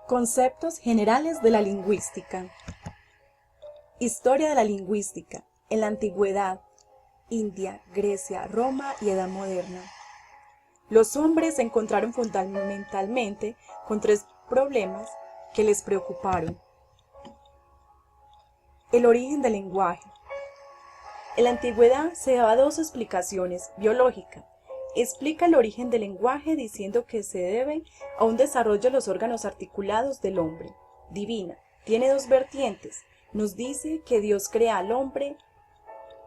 Conceptos generales de la lingüística. Historia de la lingüística. En la antigüedad, India, Grecia, Roma y Edad Moderna. Los hombres se encontraron fundamentalmente con tres problemas que les preocuparon. El origen del lenguaje. En la antigüedad se daba dos explicaciones biológicas. Explica el origen del lenguaje diciendo que se debe a un desarrollo de los órganos articulados del hombre. Divina, tiene dos vertientes. Nos dice que Dios crea al hombre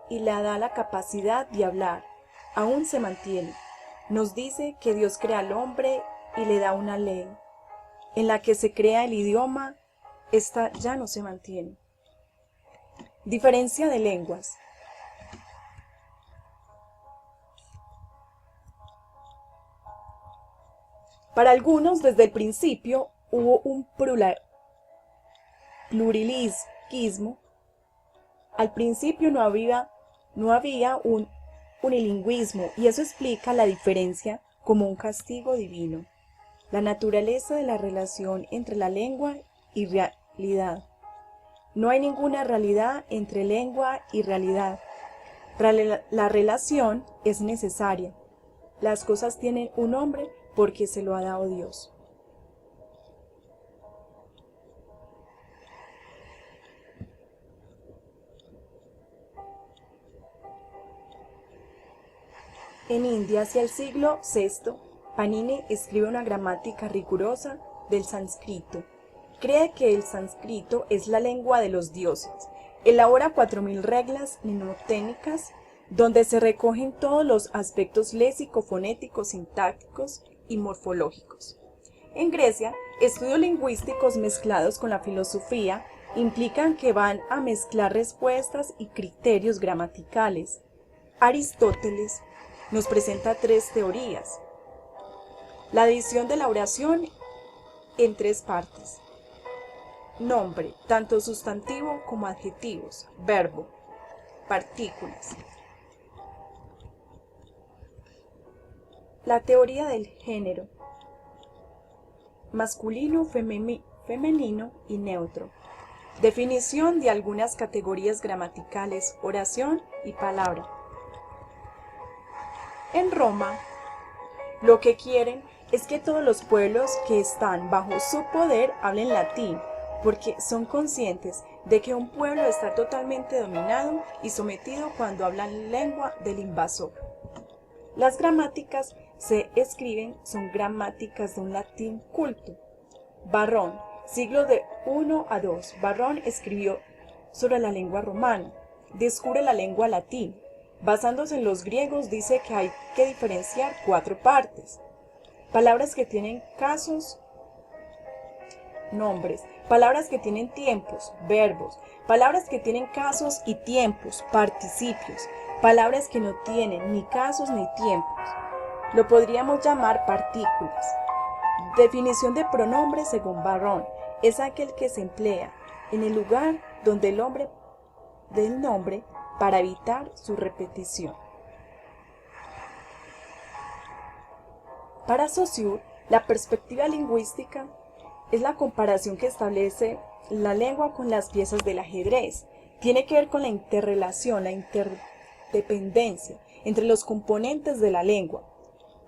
y le da la capacidad de hablar. Aún se mantiene. Nos dice que Dios crea al hombre y le da una ley, en la que se crea el idioma. Esta ya no se mantiene. Diferencia de lenguas. Para algunos, desde el principio, hubo un plurilinguismo. Al principio no había un unilingüismo, y eso explica la diferencia como un castigo divino. La naturaleza de la relación entre la lengua y realidad. No hay ninguna realidad entre lengua y realidad. La relación es necesaria. Las cosas tienen un nombre porque se lo ha dado Dios. En India, hacia el siglo VI, Panini escribe una gramática rigurosa del sánscrito. Cree que el sánscrito es la lengua de los dioses. Elabora 4000 reglas mnemotécnicas donde se recogen todos los aspectos léxico-fonéticos, sintácticos y morfológicos. En Grecia, estudios lingüísticos mezclados con la filosofía implican que van a mezclar respuestas y criterios gramaticales. Aristóteles nos presenta tres teorías. La división de la oración en tres partes. Nombre, tanto sustantivo como adjetivos. Verbo, partículas. La teoría del género. Masculino, femenino y neutro. Definición de algunas categorías gramaticales, oración y palabra. En Roma, lo que quieren es que todos los pueblos que están bajo su poder hablen latín, porque son conscientes de que un pueblo está totalmente dominado y sometido cuando hablan lengua del invasor. Las gramáticas son gramáticas de un latín culto. Varrón, siglos de 1 a 2. Varrón escribió sobre la lengua romana, descubre la lengua latín. Basándose en los griegos, dice que hay que diferenciar 4 partes. Palabras que tienen casos, nombres. Palabras que tienen tiempos, verbos. Palabras que tienen casos y tiempos, participios. Palabras que no tienen ni casos ni tiempos. Lo podríamos llamar partículas. Definición de pronombre según Varrón. Es aquel que se emplea en el lugar donde el nombre del nombre para evitar su repetición. Para Saussure, la perspectiva lingüística es la comparación que establece la lengua con las piezas del ajedrez. Tiene que ver con la interrelación, la interdependencia entre los componentes de la lengua.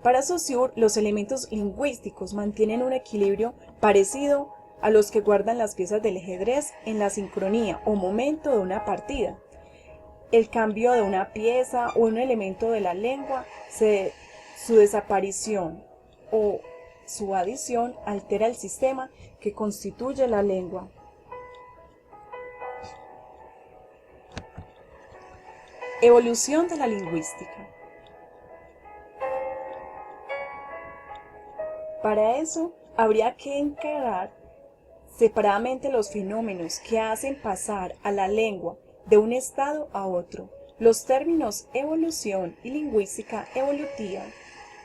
Para Saussure, los elementos lingüísticos mantienen un equilibrio parecido a los que guardan las piezas del ajedrez en la sincronía o momento de una partida. El cambio de una pieza o un elemento de la lengua, su desaparición o su adición altera el sistema que constituye la lengua. Evolución de la lingüística. Para eso, habría que encarar separadamente los fenómenos que hacen pasar a la lengua de un estado a otro. Los términos evolución y lingüística evolutiva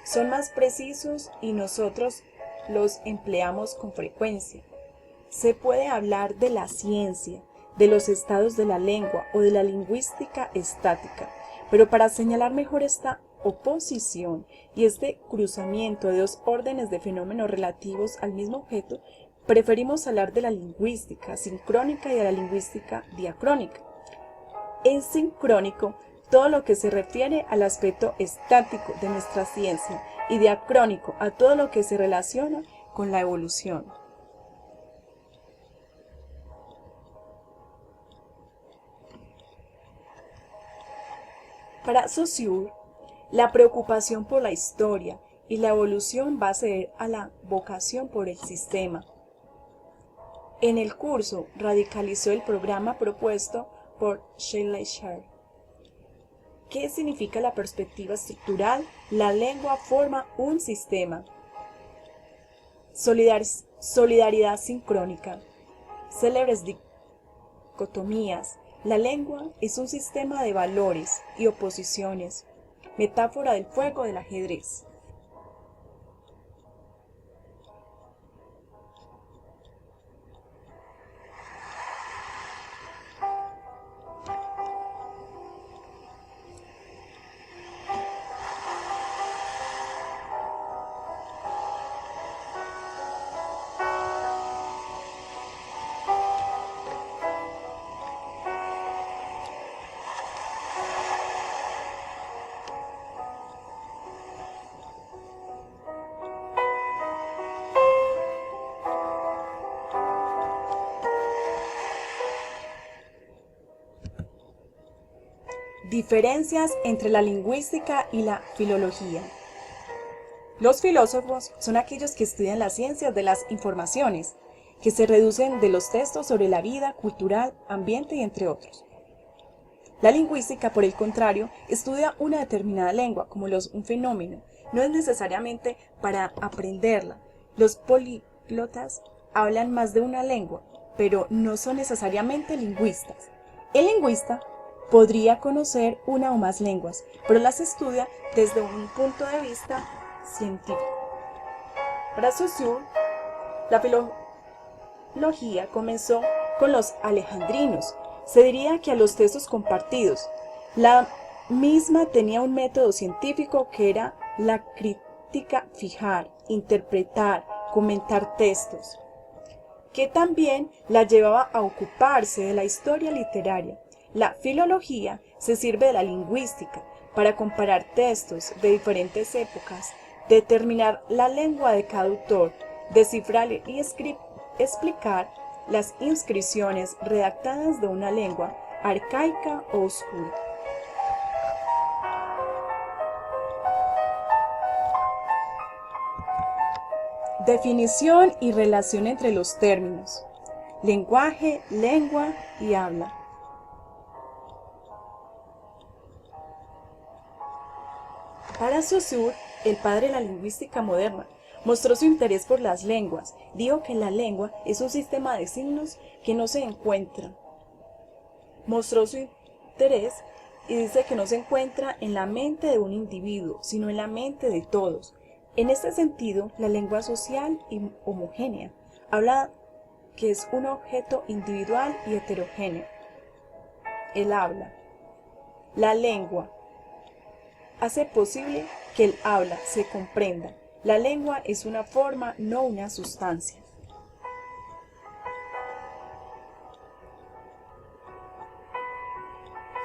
son más precisos y nosotros los empleamos con frecuencia. Se puede hablar de la ciencia, de los estados de la lengua o de la lingüística estática, pero para señalar mejor esta oposición y este cruzamiento de dos órdenes de fenómenos relativos al mismo objeto, Preferimos hablar de la lingüística sincrónica y de la lingüística diacrónica. En sincrónico, todo lo que se refiere al aspecto estático de nuestra ciencia y diacrónico a todo lo que se relaciona con la evolución. Para Saussure, la preocupación por la historia y la evolución va a ser a la vocación por el sistema. En el curso radicalizó el programa propuesto por Schleiermacher. ¿Qué significa la perspectiva estructural? La lengua forma un sistema. Solidaridad sincrónica. Célebres dicotomías. La lengua es un sistema de valores y oposiciones. Metáfora del juego del ajedrez. Diferencias entre la lingüística y la filología. Los filósofos son aquellos que estudian las ciencias de las informaciones, que se reducen de los textos sobre la vida, cultural, ambiente y entre otros. La lingüística, por el contrario, estudia una determinada lengua como un fenómeno. No es necesariamente para aprenderla. Los políglotas hablan más de una lengua, pero no son necesariamente lingüistas. El lingüista podría conocer una o más lenguas, pero las estudia desde un punto de vista científico. Para Saussure, la filología comenzó con los alejandrinos. Se diría que a los textos compartidos. La misma tenía un método científico que era la crítica, fijar, interpretar, comentar textos, que también la llevaba a ocuparse de la historia literaria. La filología se sirve de la lingüística para comparar textos de diferentes épocas, determinar la lengua de cada autor, descifrar y explicar las inscripciones redactadas de una lengua arcaica o oscura. Definición y relación entre los términos. Lenguaje, lengua y habla. Para Saussure, el padre de la lingüística moderna, mostró su interés por las lenguas. Dijo que la lengua es un sistema de signos que no se encuentra. Mostró su interés y dice que no se encuentra en la mente de un individuo, sino en la mente de todos. En este sentido, la lengua social y homogénea habla que es un objeto individual y heterogéneo. El habla. La lengua hace posible que el habla se comprenda. La lengua es una forma, no una sustancia.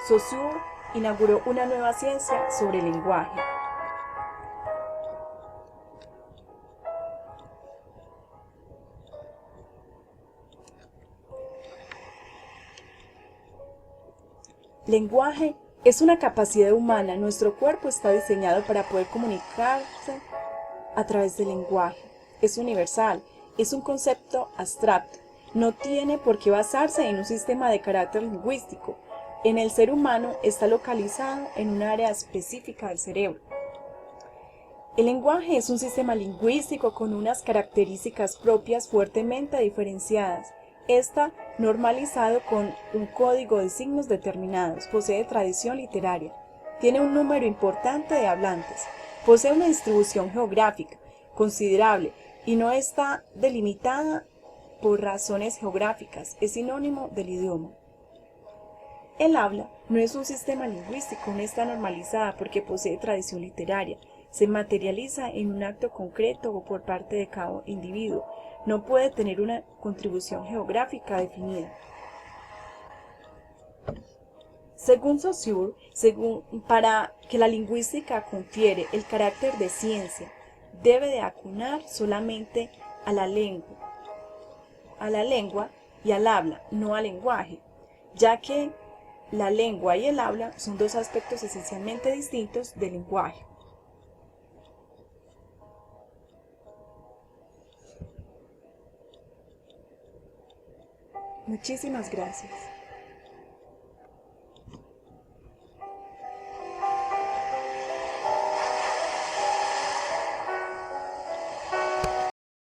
Saussure inauguró una nueva ciencia sobre el lenguaje. Lenguaje es una capacidad humana. Nuestro cuerpo está diseñado para poder comunicarse a través del lenguaje. Es universal, es un concepto abstracto. No tiene por qué basarse en un sistema de carácter lingüístico. En el ser humano está localizado en un área específica del cerebro. El lenguaje es un sistema lingüístico con unas características propias fuertemente diferenciadas. Está normalizado con un código de signos determinados, posee tradición literaria, tiene un número importante de hablantes, posee una distribución geográfica considerable y no está delimitada por razones geográficas, es sinónimo del idioma. El habla no es un sistema lingüístico, no está normalizada porque posee tradición literaria, se materializa en un acto concreto o por parte de cada individuo, no puede tener una contribución geográfica definida. Según Saussure, para que la lingüística confiere el carácter de ciencia, debe de acunar solamente a la lengua y al habla, no al lenguaje, ya que la lengua y el habla son dos aspectos esencialmente distintos del lenguaje. Muchísimas gracias.